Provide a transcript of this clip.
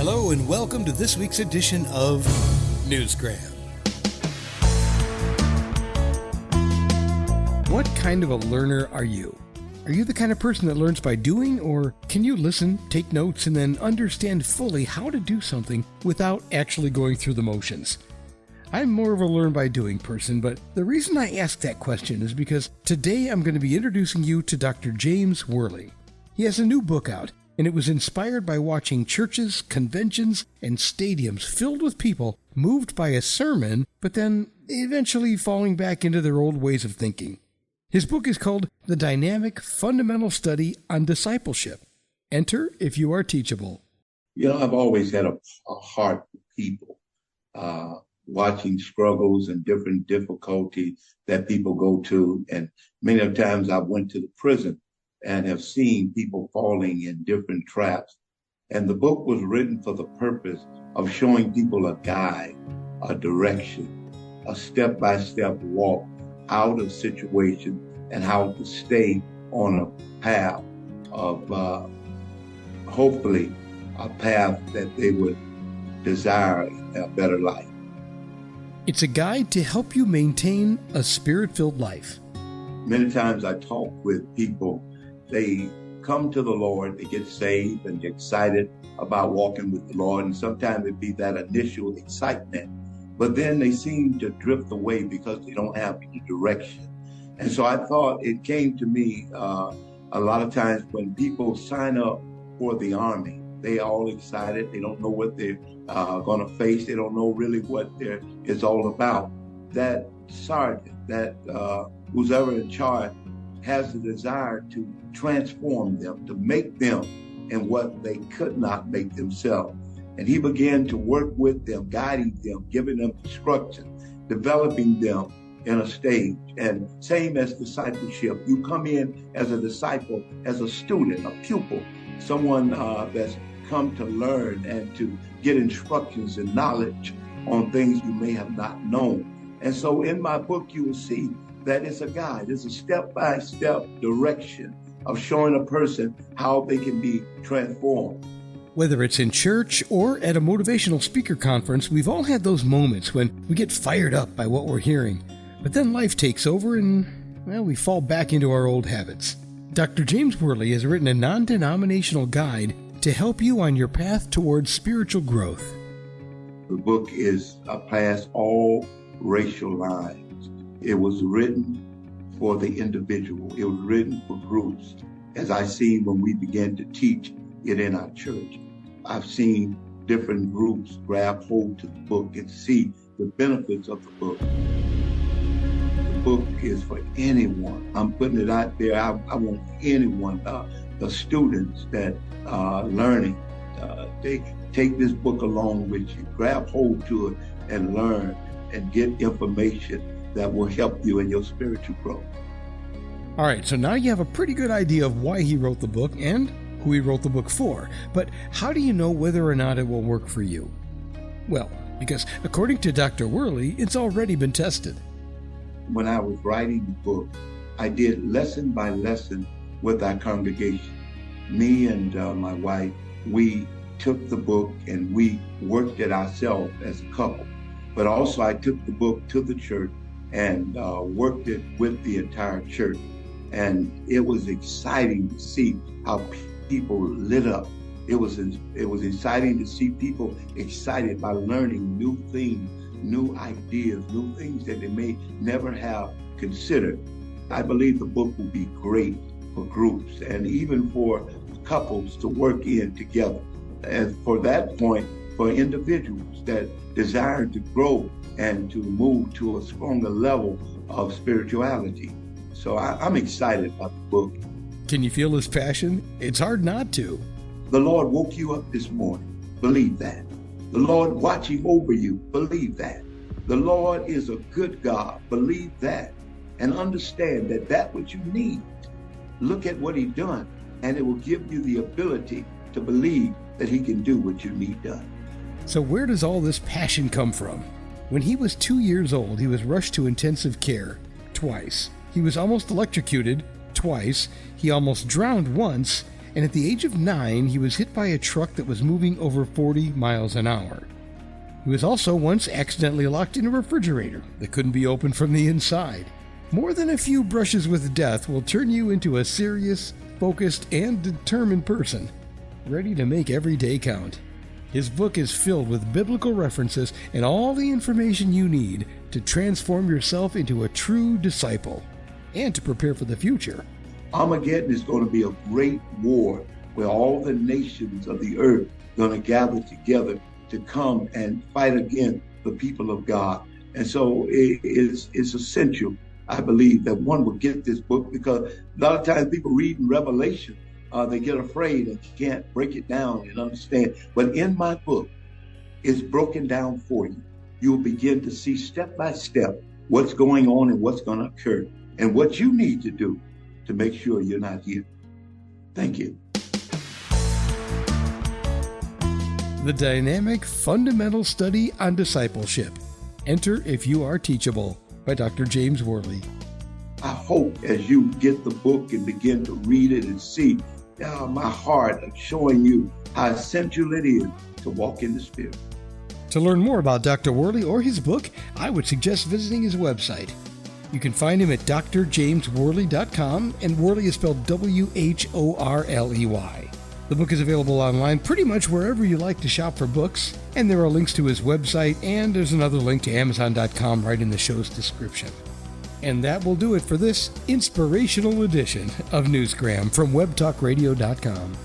Hello and welcome to this week's edition of Newsgram. What kind of a learner are you? Are you the kind of person that learns by doing, or can you listen, take notes, and then understand fully how to do something without actually going through the motions? I'm more of a learn by doing person, but the reason I ask that question is because today I'm going to be introducing you to Dr. James Worley. He has a new book out, and it was inspired by watching churches, conventions, and stadiums filled with people moved by a sermon, but then eventually falling back into their old ways of thinking. His book is called The Dynamic Fundamental Study on Discipleship. Enter if you are teachable. I've always had a heart for people, watching struggles and different difficulties that people go to. And many of times I went to the prison and have seen people falling in different traps. And the book was written for the purpose of showing people a guide, a direction, a step-by-step walk out of situations and how to stay on a path of, hopefully, a path that they would desire a better life. It's a guide to help you maintain a spirit-filled life. Many times I talk with people. They come to the Lord, they get saved and get excited about walking with the Lord. And sometimes it be that initial excitement, but then they seem to drift away because they don't have any direction. And so I thought it came to me a lot of times when people sign up for the Army, they all excited. They don't know what they're going to face. They don't know really what it's all about. That sergeant, that who's ever in charge, has the desire to transform them, to make them in what they could not make themselves. And he began to work with them, guiding them, giving them instructions, developing them in a stage. And same as discipleship, you come in as a disciple, as a student, a pupil, someone that's come to learn and to get instructions and knowledge on things you may have not known. And so in my book, you will see that it's a guide, it's a step-by-step direction of showing a person how they can be transformed. Whether it's in church or at a motivational speaker conference, we've all had those moments when we get fired up by what we're hearing. But then life takes over and, we fall back into our old habits. Dr. James Worley has written a non-denominational guide to help you on your path towards spiritual growth. The book is past all racial lines. It was written for the individual. It was written for groups. As I see when we began to teach it in our church, I've seen different groups grab hold to the book and see the benefits of the book. The book is for anyone. I'm putting it out there. I want anyone, the students that are learning, they take this book along with you, grab hold to it and learn and get information that will help you in your spiritual growth. All right, so now you have a pretty good idea of why he wrote the book and who he wrote the book for. But how do you know whether or not it will work for you? Well, because according to Dr. Worley, it's already been tested. When I was writing the book, I did lesson by lesson with our congregation. Me and my wife, we took the book and we worked it ourselves as a couple. But also I took the book to the church and worked it with the entire church. And it was exciting to see how people lit up. It was exciting to see people excited by learning new things, new ideas, new things that they may never have considered. I believe the book will be great for groups and even for couples to work in together. And for that point, for individuals that desire to grow and to move to a stronger level of spirituality. So I'm excited about the book. Can you feel his passion? It's hard not to. The Lord woke you up this morning. Believe that. The Lord watching over you. Believe that. The Lord is a good God. Believe that. And understand that what you need, look at what He's done, and it will give you the ability to believe that He can do what you need done. So where does all this passion come from? When he was 2 years old, he was rushed to intensive care twice. He was almost electrocuted twice. He almost drowned once. and at the age of 9, he was hit by a truck that was moving over 40 miles an hour. He was also once accidentally locked in a refrigerator that couldn't be opened from the inside. More than a few brushes with death will turn you into a serious, focused, and determined person, ready to make every day count. His book is filled with biblical references and all the information you need to transform yourself into a true disciple and to prepare for the future. Armageddon is going to be a great war where all the nations of the earth are going to gather together to come and fight against the people of God. And so it's essential, I believe, that one will get this book, because a lot of times people read in Revelation, they get afraid and can't break it down and understand. But in my book, it's broken down for you. You'll begin to see step by step what's going on and what's going to occur and what you need to do to make sure you're not here. Thank you. The Dynamic Fundamental Study on Discipleship. Enter If You Are Teachable by Dr. James Worley. I hope as you get the book and begin to read it and see my heart of showing you how essential it is to walk in the Spirit. To learn more about Dr. Worley or his book, I would suggest visiting his website. You can find him at drjamesworley.com, and Worley is spelled Whorley. The book is available online pretty much wherever you like to shop for books, and there are links to his website, and there's another link to Amazon.com right in the show's description. And that will do it for this inspirational edition of Newsgram from webtalkradio.com.